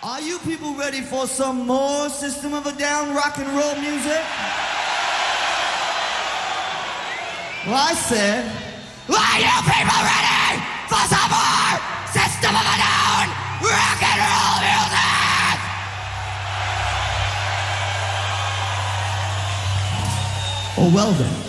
Are you people ready for some more System of a Down rock and roll music? Well, I said, are you people ready for some more System of a Down rock and roll music? Oh, well then.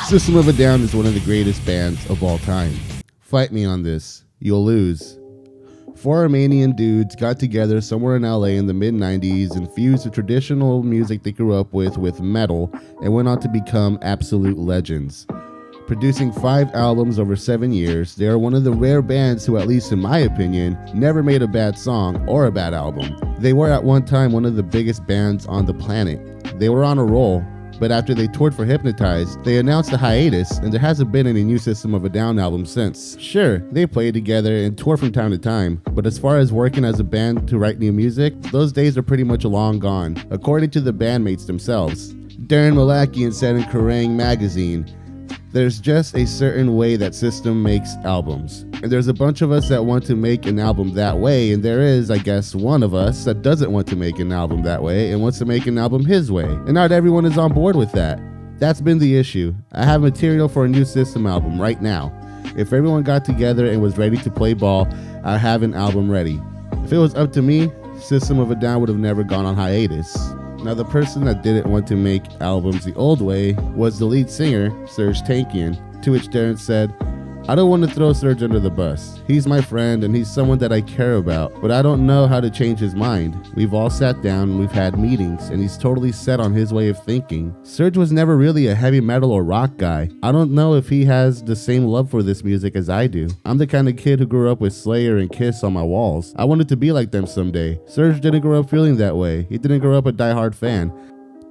System of a Down is one of the greatest bands of all time. Fight me on this. You'll lose. Four Armenian dudes got together somewhere in LA in the mid-90s and fused the traditional music they grew up with metal and went on to become absolute legends. Producing 5 albums over 7 years, they are one of the rare bands who, at least in my opinion, never made a bad song or a bad album. They were at one time one of the biggest bands on the planet. They were on a roll. But after they toured for Hypnotize, they announced a hiatus, and there hasn't been any new System of a Down album since. Sure, they play together and tour from time to time, but as far as working as a band to write new music, those days are pretty much long gone, according to the bandmates themselves. Darren Malakian said in Kerrang! Magazine, "There's just a certain way that System makes albums. And there's a bunch of us that want to make an album that way, and there is, I guess, one of us that doesn't want to make an album that way and wants to make an album his way. And not everyone is on board with that. That's been the issue. I have material for a new System album right now. If everyone got together and was ready to play ball, I have an album ready. If it was up to me, System of a Down would have never gone on hiatus." Now, the person that didn't want to make albums the old way was the lead singer, Serj Tankian, to which Darren said, "I don't want to throw Serj under the bus. He's my friend and he's someone that I care about, but I don't know how to change his mind. We've all sat down and we've had meetings and he's totally set on his way of thinking. Serj was never really a heavy metal or rock guy. I don't know if he has the same love for this music as I do. I'm the kind of kid who grew up with Slayer and Kiss on my walls. I wanted to be like them someday. Serj didn't grow up feeling that way. He didn't grow up a diehard fan."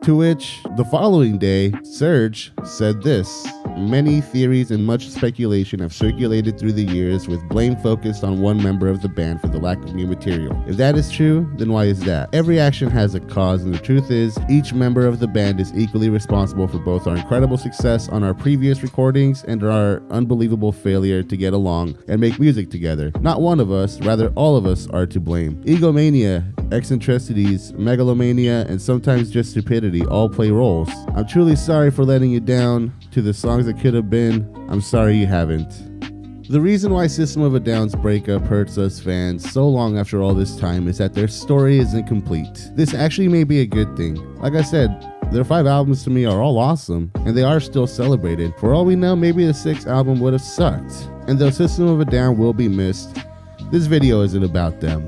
To which, the following day, Serj said this: "Many theories and much speculation have circulated through the years, with blame focused on one member of the band for the lack of new material. If that is true, then why is that? Every action has a cause, and the truth is, each member of the band is equally responsible for both our incredible success on our previous recordings and our unbelievable failure to get along and make music together. Not one of us, rather all of us are to blame. Egomania, eccentricities, megalomania, and sometimes just stupidity all play roles. I'm truly sorry for letting you down. To the songs that could have been, I'm sorry you haven't." The reason why System of a Down's breakup hurts us fans so long after all this time is that their story is incomplete. This actually may be a good thing. Like I said, their 5 albums to me are all awesome, and they are still celebrated. For all we know, maybe the 6th album would have sucked. And though System of a Down will be missed, this video isn't about them.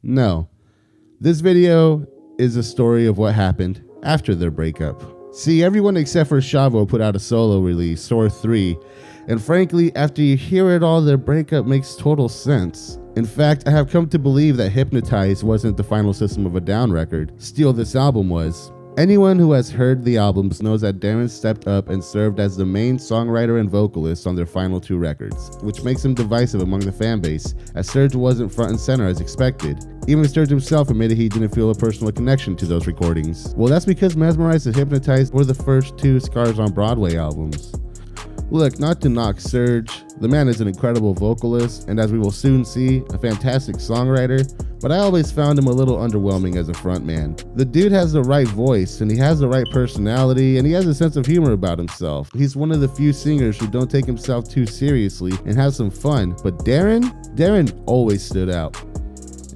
No, this video is a story of what happened after their breakup. See, everyone except for Shavo put out a solo release, Soar 3, and frankly, after you hear it all, their breakup makes total sense. In fact, I have come to believe that Hypnotize wasn't the final System of a Down record. Still, this album was. Anyone who has heard the albums knows that Darren stepped up and served as the main songwriter and vocalist on their final 2 records, which makes him divisive among the fanbase, as Serj wasn't front and center as expected. Even Serj himself admitted he didn't feel a personal connection to those recordings. Well, that's because Mesmerized and Hypnotized were the first 2 Scars on Broadway albums. Look, not to knock Serj, the man is an incredible vocalist, and as we will soon see, a fantastic songwriter, but I always found him a little underwhelming as a frontman. The dude has the right voice, and he has the right personality, and he has a sense of humor about himself. He's one of the few singers who don't take himself too seriously and have some fun, but Darren always stood out.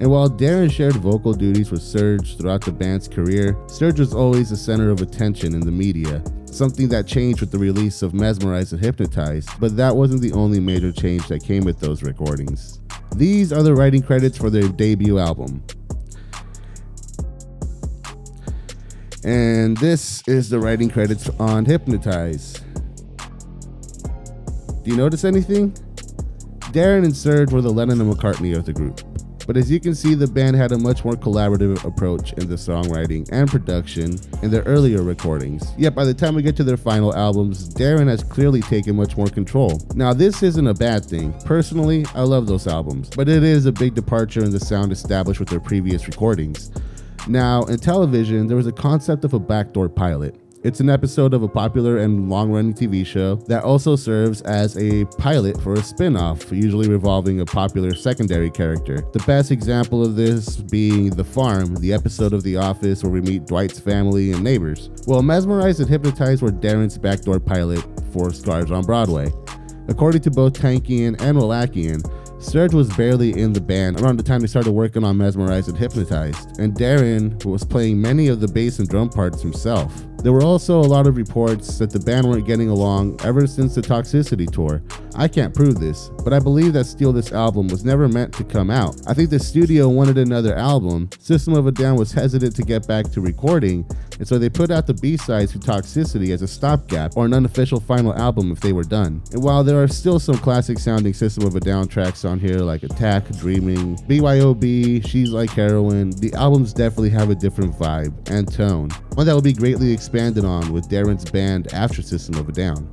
And while Darren shared vocal duties with Serj throughout the band's career, Serj was always the center of attention in the media, something that changed with the release of Mesmerized and Hypnotized, but that wasn't the only major change that came with those recordings. These are the writing credits for their debut album. And this is the writing credits on Hypnotize. Do you notice anything? Darren and Serj were the Lennon and McCartney of the group. But as you can see, the band had a much more collaborative approach in the songwriting and production in their earlier recordings. Yet by the time we get to their final albums, Darren has clearly taken much more control. Now, this isn't a bad thing. Personally, I love those albums, but it is a big departure in the sound established with their previous recordings. Now, in television, there was a concept of a backdoor pilot. It's an episode of a popular and long-running TV show that also serves as a pilot for a spin-off, usually revolving a popular secondary character. The best example of this being The Farm, the episode of The Office where we meet Dwight's family and neighbors. Well, Mesmerized and Hypnotized were Darren's backdoor pilot for Scars on Broadway. According to both Tankian and Wallachian, Serj was barely in the band around the time they started working on Mesmerized and Hypnotized, and Darren was playing many of the bass and drum parts himself. There were also a lot of reports that the band weren't getting along ever since the Toxicity tour. I can't prove this, but I believe that Steal This Album was never meant to come out. I think the studio wanted another album. System of a Down was hesitant to get back to recording, and so they put out the B-sides to Toxicity as a stopgap or an unofficial final album if they were done. And while there are still some classic sounding System of a Down tracks on here like Attack, Dreaming, BYOB, She's Like Heroin, the albums definitely have a different vibe and tone, one that will be greatly expanded on with Darren's band after System of a Down.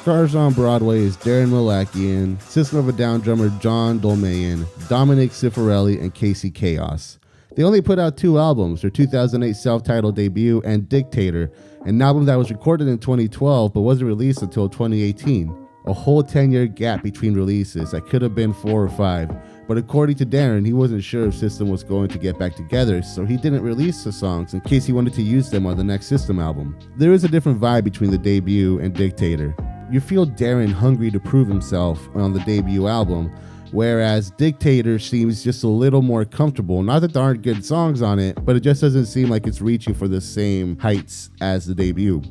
Scars on Broadway is Darren Malakian, System of a Down drummer John Dolmayan, Dominic Cifarelli, and Casey Chaos. They only put out 2 albums, their 2008 self-titled debut and Dictator, an album that was recorded in 2012 but wasn't released until 2018. A whole 10-year gap between releases that could have been 4 or 5. But according to Darren, he wasn't sure if System was going to get back together, so he didn't release the songs in case he wanted to use them on the next System album. There is a different vibe between the debut and Dictator. You feel Darren hungry to prove himself on the debut album, whereas Dictator seems just a little more comfortable. Not that there aren't good songs on it, but it just doesn't seem like it's reaching for the same heights as the debut.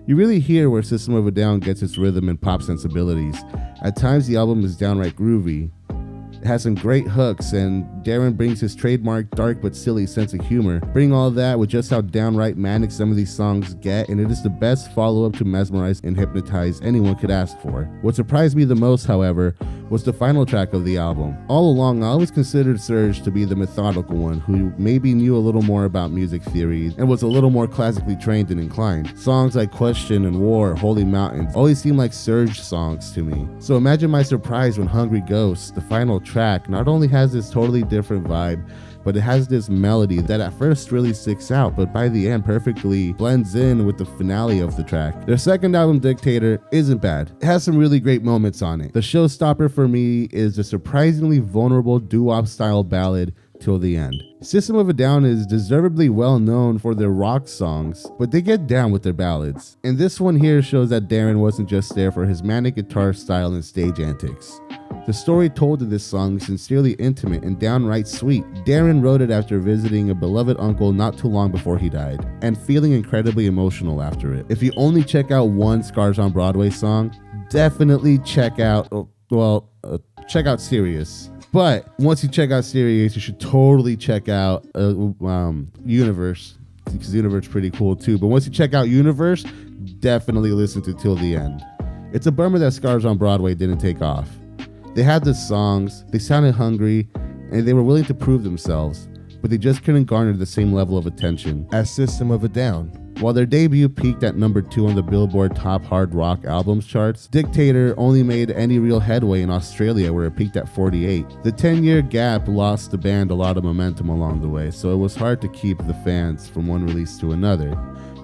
You really hear where System of a Down gets its rhythm and pop sensibilities. At times the album is downright groovy. It has some great hooks, and Darren brings his trademark dark but silly sense of humor. Bring all that with just how downright manic some of these songs get, and it is the best follow-up to Mesmerized and Hypnotized anyone could ask for. What surprised me the most, however, was the final track of the album. All along, I always considered Serj to be the methodical one, who maybe knew a little more about music theory and was a little more classically trained and inclined. Songs like Question and War, Holy Mountains, always seem like Serj songs to me. So imagine my surprise when Hungry Ghosts, the final track, not only has this totally different vibe, but it has this melody that at first really sticks out, but by the end perfectly blends in with the finale of the track. Their second album, Dictator, isn't bad. It has some really great moments on it. The showstopper for me is the surprisingly vulnerable doo-wop style ballad, Till the End. System of a Down is deservedly well known for their rock songs, but they get down with their ballads. And this one here shows that Darren wasn't just there for his manic guitar style and stage antics. The story told in this song is sincerely intimate and downright sweet. Darren wrote it after visiting a beloved uncle not too long before he died, and feeling incredibly emotional after it. If you only check out one Scars on Broadway song, definitely check out, check out Sirius. But once you check out Sirius, you should totally check out Universe, because Universe is pretty cool too. But once you check out Universe, definitely listen to Till the End. It's a bummer that Scars on Broadway didn't take off. They had the songs, they sounded hungry, and they were willing to prove themselves, but they just couldn't garner the same level of attention as System of a Down. While their debut peaked at number 2 on the Billboard Top Hard Rock Albums charts, Dictator only made any real headway in Australia, where it peaked at 48. The 10-year gap lost the band a lot of momentum along the way, so it was hard to keep the fans from one release to another.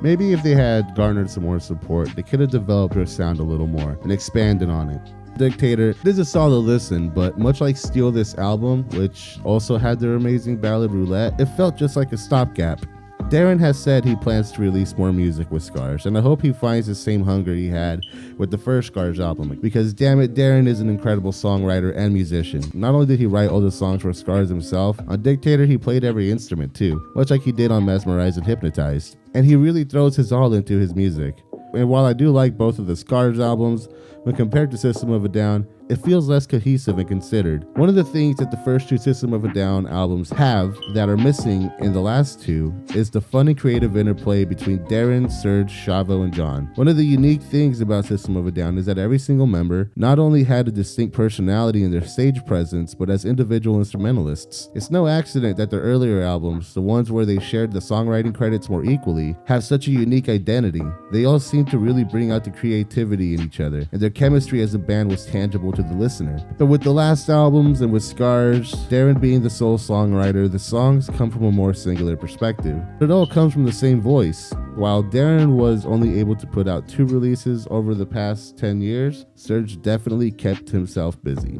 Maybe if they had garnered some more support, they could have developed their sound a little more and expanded on it. Dictator is a solid listen, but much like Steal This Album, which also had their amazing ballad Roulette, it felt just like a stopgap. Darren has said he plans to release more music with Scars, and I hope he finds the same hunger he had with the first Scars album, because damn it, Darren is an incredible songwriter and musician. Not only did he write all the songs for Scars himself, on Dictator he played every instrument too, much like he did on Mesmerized and Hypnotized, and he really throws his all into his music. And while I do like both of the Scars albums, when compared to System of a Down, it feels less cohesive and considered. One of the things that the first 2 System of a Down albums have that are missing in the last 2 is the fun and creative interplay between Darren, Serj, Shavo, and John. One of the unique things about System of a Down is that every single member not only had a distinct personality in their stage presence, but as individual instrumentalists. It's no accident that their earlier albums, the ones where they shared the songwriting credits more equally, have such a unique identity. They all seem to really bring out the creativity in each other, and their chemistry as a band was tangible to to the listener. But with the last albums and with Scars, Darren being the sole songwriter, the songs come from a more singular perspective. But it all comes from the same voice. While Darren was only able to put out 2 releases over the past 10 years, Serj definitely kept himself busy.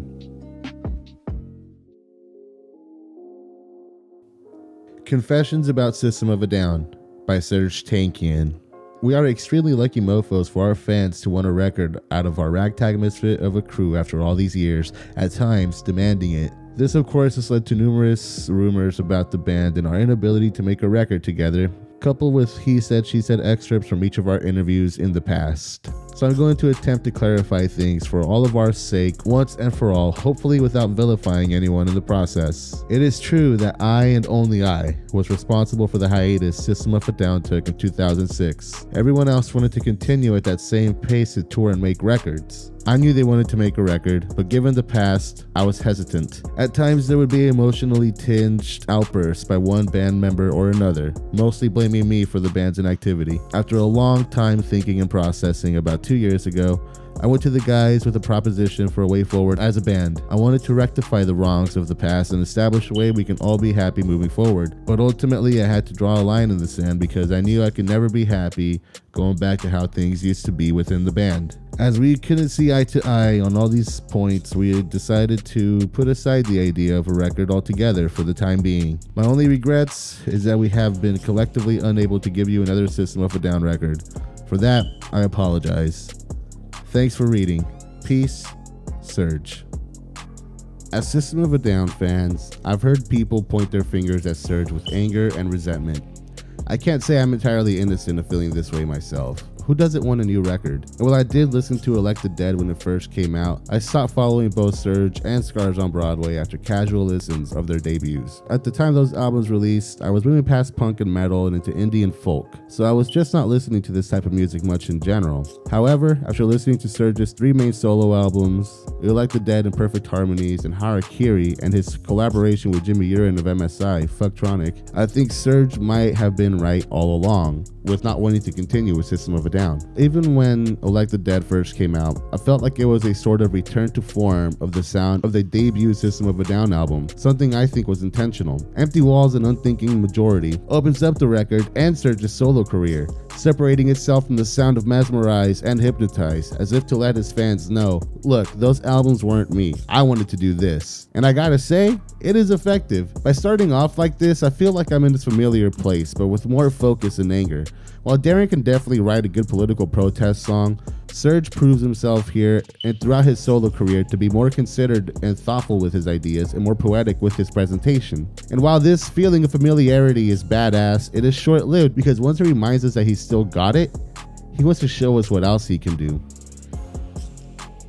Confessions About System of a Down by Serj Tankian. We are extremely lucky mofos for our fans to want a record out of our ragtag misfit of a crew after all these years, at times demanding it. This of course has led to numerous rumors about the band and our inability to make a record together, coupled with he said she said excerpts from each of our interviews in the past. So I'm going to attempt to clarify things for all of our sake once and for all, hopefully without vilifying anyone in the process. It is true that I and only I was responsible for the hiatus System of a Down took in 2006. Everyone else wanted to continue at that same pace to tour and make records. I knew they wanted to make a record, but given the past, I was hesitant. At times there would be emotionally tinged outbursts by one band member or another, mostly blaming me for the band's inactivity. After a long time thinking and processing, about 2 years ago, I went to the guys with a proposition for a way forward as a band. I wanted to rectify the wrongs of the past and establish a way we can all be happy moving forward. But ultimately I had to draw a line in the sand because I knew I could never be happy going back to how things used to be within the band. As we couldn't see eye to eye on all these points, we decided to put aside the idea of a record altogether for the time being. My only regrets is that we have been collectively unable to give you another System of a Down record. For that, I apologize. Thanks for reading. Peace, Serj. As System of a Down fans, I've heard people point their fingers at Serj with anger and resentment. I can't say I'm entirely innocent of feeling this way myself. Who doesn't want a new record? And while I did listen to Elect the Dead when it first came out, I stopped following both Serj and Scars on Broadway after casual listens of their debuts. At the time those albums released, I was moving past punk and metal and into indie and folk, so I was just not listening to this type of music much in general. However, after listening to Serj's 3 main solo albums, Elect the Dead and Perfect Harmonies, and Harakiri, and his collaboration with Jimmy Urine of MSI, Fucktronic, I think Serj might have been right all along with not wanting to continue with System of a Down. Even when Elect the Dead first came out, I felt like it was a sort of return to form of the sound of the debut System of a Down album, something I think was intentional. Empty Walls and Unthinking Majority opens up the record and Serj's solo career, separating itself from the sound of Mesmerize and Hypnotize, as if to let his fans know, look, those albums weren't me, I wanted to do this. And I gotta say, it is effective. By starting off like this, I feel like I'm in this familiar place, but with more focus and anger. While Darren can definitely write a good political protest song, Serj proves himself here and throughout his solo career to be more considered and thoughtful with his ideas and more poetic with his presentation. And while this feeling of familiarity is badass, it is short-lived because once he reminds us that he still got it, he wants to show us what else he can do.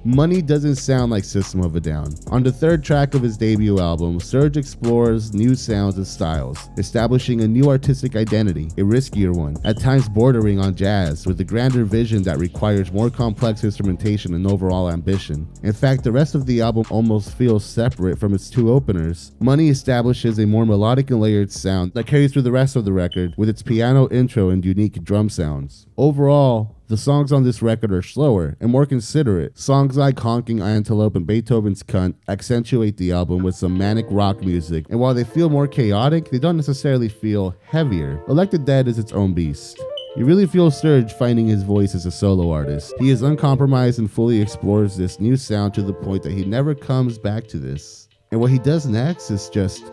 Money doesn't sound like System of a Down. On the 3rd track of his debut album, Serj explores new sounds and styles, establishing a new artistic identity, a riskier one, at times bordering on jazz, with a grander vision that requires more complex instrumentation and overall ambition. In fact, the rest of the album almost feels separate from its 2 openers. Money establishes a more melodic and layered sound that carries through the rest of the record, with its piano intro and unique drum sounds. Overall, the songs on this record are slower and more considerate. Songs like Honking Antelope and Beethoven's Cunt accentuate the album with some manic rock music, and while they feel more chaotic, they don't necessarily feel heavier. Elect the Dead is its own beast. You really feel Serj finding his voice as a solo artist. He is uncompromised and fully explores this new sound to the point that he never comes back to this. And what he does next is just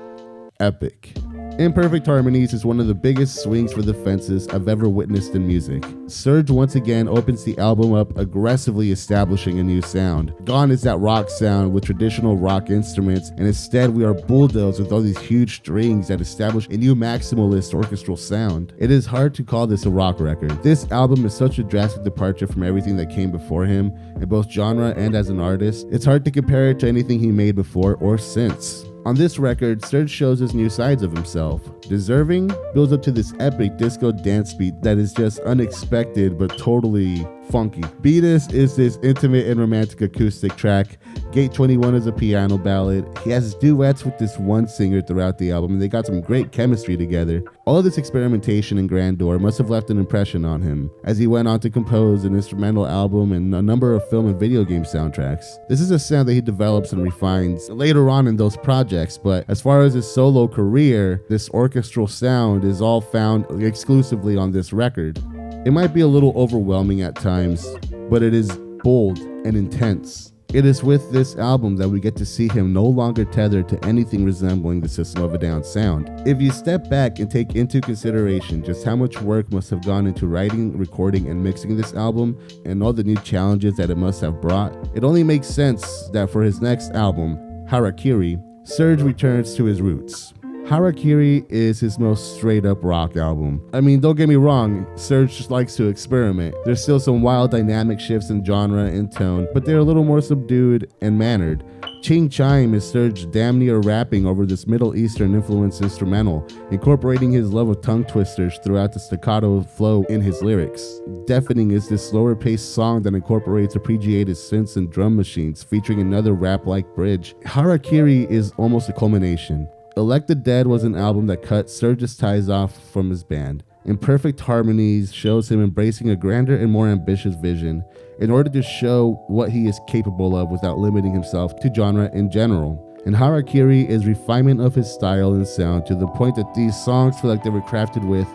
epic. Imperfect Harmonies is one of the biggest swings for the fences I've ever witnessed in music. Serj once again opens the album up, aggressively establishing a new sound. Gone is that rock sound with traditional rock instruments, and instead we are bulldozed with all these huge strings that establish a new maximalist orchestral sound. It is hard to call this a rock record. This album is such a drastic departure from everything that came before him, in both genre and as an artist. It's hard to compare it to anything he made before or since. On this record, Serj shows his new sides of himself. Deserving builds up to this epic disco dance beat that is just unexpected but totally funky. Beat Us is this intimate and romantic acoustic track. Gate 21 is a piano ballad. He has duets with this one singer throughout the album, and they got some great chemistry together. All of this experimentation and grandeur must have left an impression on him, as he went on to compose an instrumental album and a number of film and video game soundtracks. This is a sound that he develops and refines later on in those projects, but as far as his solo career, this orchestral sound is all found exclusively on this record. It might be a little overwhelming at times, but it is bold and intense. It is with this album that we get to see him no longer tethered to anything resembling the System of a Down sound. If you step back and take into consideration just how much work must have gone into writing, recording, and mixing this album, and all the new challenges that it must have brought, it only makes sense that for his next album, Harakiri, Serj returns to his roots. Harakiri is his most straight up rock album. I mean, don't get me wrong, Serj just likes to experiment. There's still some wild dynamic shifts in genre and tone, but they're a little more subdued and mannered. Ching Chime is Serj damn near rapping over this Middle Eastern influenced instrumental, incorporating his love of tongue twisters throughout the staccato flow in his lyrics. Deafening is this slower paced song that incorporates arpeggiated synths and drum machines, featuring another rap-like bridge. Harakiri is almost a culmination. Elected Dead was an album that cut Serj's ties off from his band. Imperfect Harmonies shows him embracing a grander and more ambitious vision in order to show what he is capable of without limiting himself to genre in general. And Harakiri is refinement of his style and sound to the point that these songs feel like they were crafted with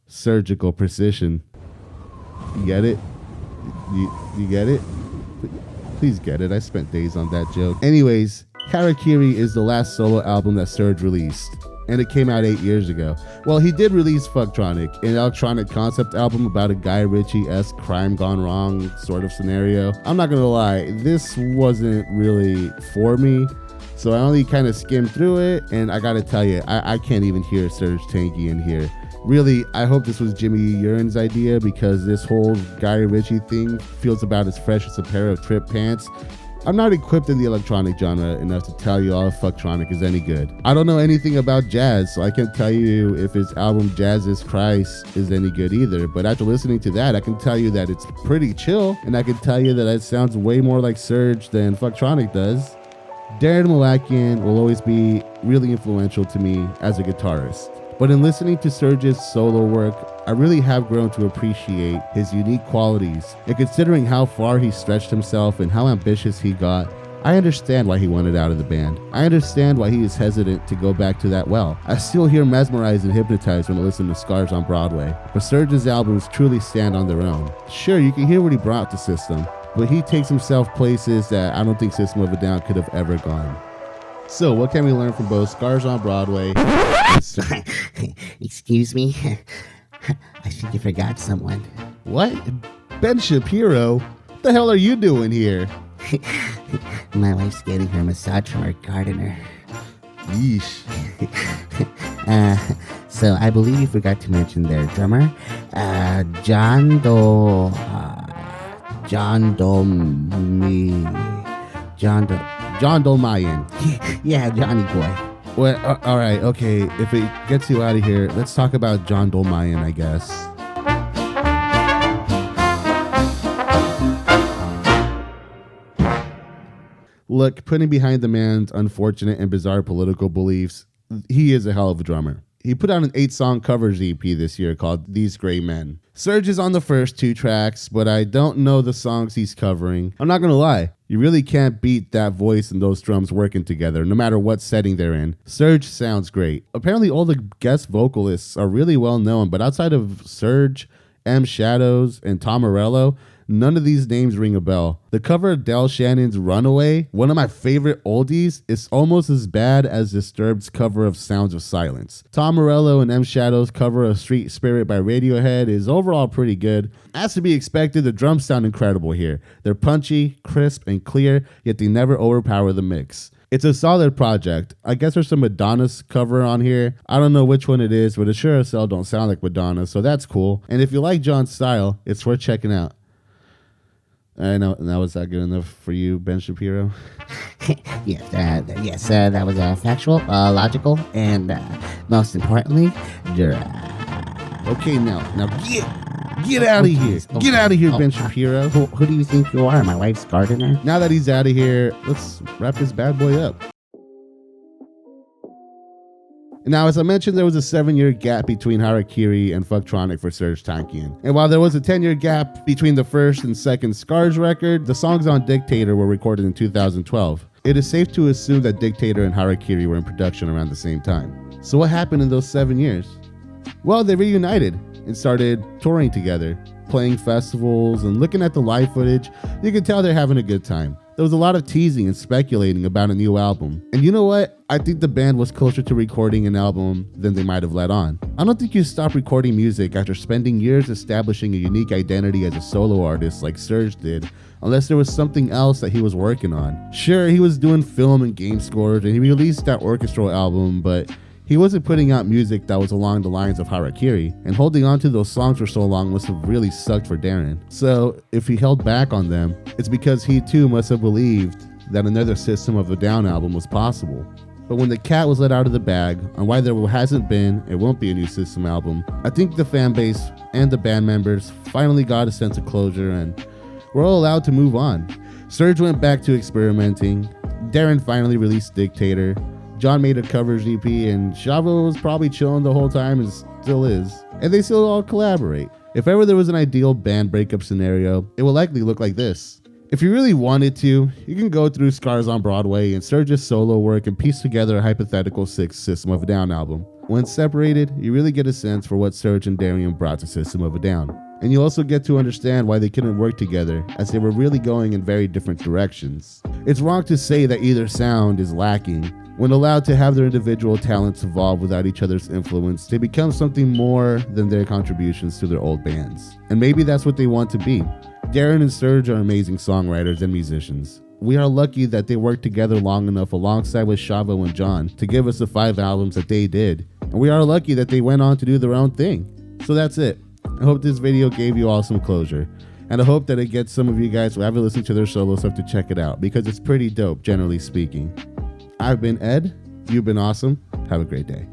surgical precision. You get it? You get it? Please get it. I spent days on that joke. Anyways, Harakiri is the last solo album that Serj released, and it came out 8 years ago. Well, he did release Fucktronic, an electronic concept album about a Guy Ritchie-esque crime gone wrong sort of scenario. I'm not gonna lie, this wasn't really for me, so I only kind of skimmed through it, and I gotta tell you, I can't even hear Serj Tankian in here. Really, I hope this was Jimmy Urin's idea, because this whole Guy Ritchie thing feels about as fresh as a pair of trip pants. I'm not equipped in the electronic genre enough to tell you all if Fucktronic is any good. I don't know anything about jazz, so I can't tell you if his album Jazz is Christ is any good either. But after listening to that, I can tell you that it's pretty chill, and I can tell you that it sounds way more like Serj than Fucktronic does. Darren Malakian will always be really influential to me as a guitarist. But in listening to Serj's solo work, I really have grown to appreciate his unique qualities. And considering how far he stretched himself and how ambitious he got, I understand why he wanted out of the band. I understand why he is hesitant to go back to that well. I still hear mesmerized and hypnotized when I listen to Scars on Broadway, but Serj's albums truly stand on their own. Sure, you can hear what he brought to System, but he takes himself places that I don't think System of a Down could have ever gone. So, what can we learn from both Scars on Broadway and Excuse me? I think you forgot someone. What? Ben Shapiro? What the hell are you doing here? My wife's getting her massage from her gardener. Yeesh. So I believe you forgot to mention their drummer, John Dolmayan. Yeah, Johnny boy. Well, all right, okay. If it gets you out of here, let's talk about John Dolmayan, I guess. Look, putting behind the man's unfortunate and bizarre political beliefs, he is a hell of a drummer. He put out an 8-song covers EP this year called These Gray Men. Serj is on the first 2 tracks, but I don't know the songs he's covering. I'm not gonna lie, you really can't beat that voice and those drums working together, no matter what setting they're in. Serj sounds great. Apparently all the guest vocalists are really well known, but outside of Serj, M. Shadows, and Tom Morello, none of these names ring a bell. The cover of Del Shannon's Runaway, one of my favorite oldies, is almost as bad as Disturbed's cover of Sounds of Silence. Tom Morello and M. Shadow's cover of Street Spirit by Radiohead is overall pretty good. As to be expected, the drums sound incredible here. They're punchy, crisp, and clear, yet they never overpower the mix. It's a solid project. I guess there's some Madonna's cover on here. I don't know which one it is, but it sure as hell don't sound like Madonna, so that's cool. And if you like John's style, it's worth checking out. I know. Now, was that good enough for you, Ben Shapiro? Yes, that was factual, logical, and most importantly, Okay, now get Get out of here. Oh, Get out of here, oh, Ben Shapiro. Who do you think you are? My wife's gardener? Now that he's out of here, let's wrap this bad boy up. Now, as I mentioned, there was a 7-year gap between Harakiri and Fucktronic for Serj Tankian. And while there was a 10-year gap between the first and second Scars record, the songs on Dictator were recorded in 2012. It is safe to assume that Dictator and Harakiri were in production around the same time. So what happened in those 7 years? Well, they reunited and started touring together, playing festivals and looking at the live footage. You could tell they're having a good time. There was a lot of teasing and speculating about a new album. And you know what? I think the band was closer to recording an album than they might have let on. I don't think you stop recording music after spending years establishing a unique identity as a solo artist like Serj did, unless there was something else that he was working on. Sure, he was doing film and game scores, and he released that orchestral album, but he wasn't putting out music that was along the lines of Harakiri, and holding on to those songs for so long must have really sucked for Darren. So if he held back on them, it's because he too must have believed that another System of a Down album was possible. But when the cat was let out of the bag on why there hasn't been and won't be a new System album, I think the fan base and the band members finally got a sense of closure and were all allowed to move on. Serj went back to experimenting, Darren finally released Dictator, John made a covers EP, and Shavo was probably chilling the whole time and still is. And they still all collaborate. If ever there was an ideal band breakup scenario, it will likely look like this. If you really wanted to, you can go through Scars on Broadway and Serj's solo work and piece together a hypothetical 6th System of a Down album. When separated, you really get a sense for what Serj and Darian brought to System of a Down. And you also get to understand why they couldn't work together, as they were really going in very different directions. It's wrong to say that either sound is lacking. When allowed to have their individual talents evolve without each other's influence, they become something more than their contributions to their old bands. And maybe that's what they want to be. Darren and Serj are amazing songwriters and musicians. We are lucky that they worked together long enough alongside with Shavo and John to give us the 5 albums that they did. And we are lucky that they went on to do their own thing. So that's it. I hope this video gave you all some closure. And I hope that it gets some of you guys who haven't listened to their solo stuff to check it out, because it's pretty dope, generally speaking. I've been Ed. You've been awesome. Have a great day.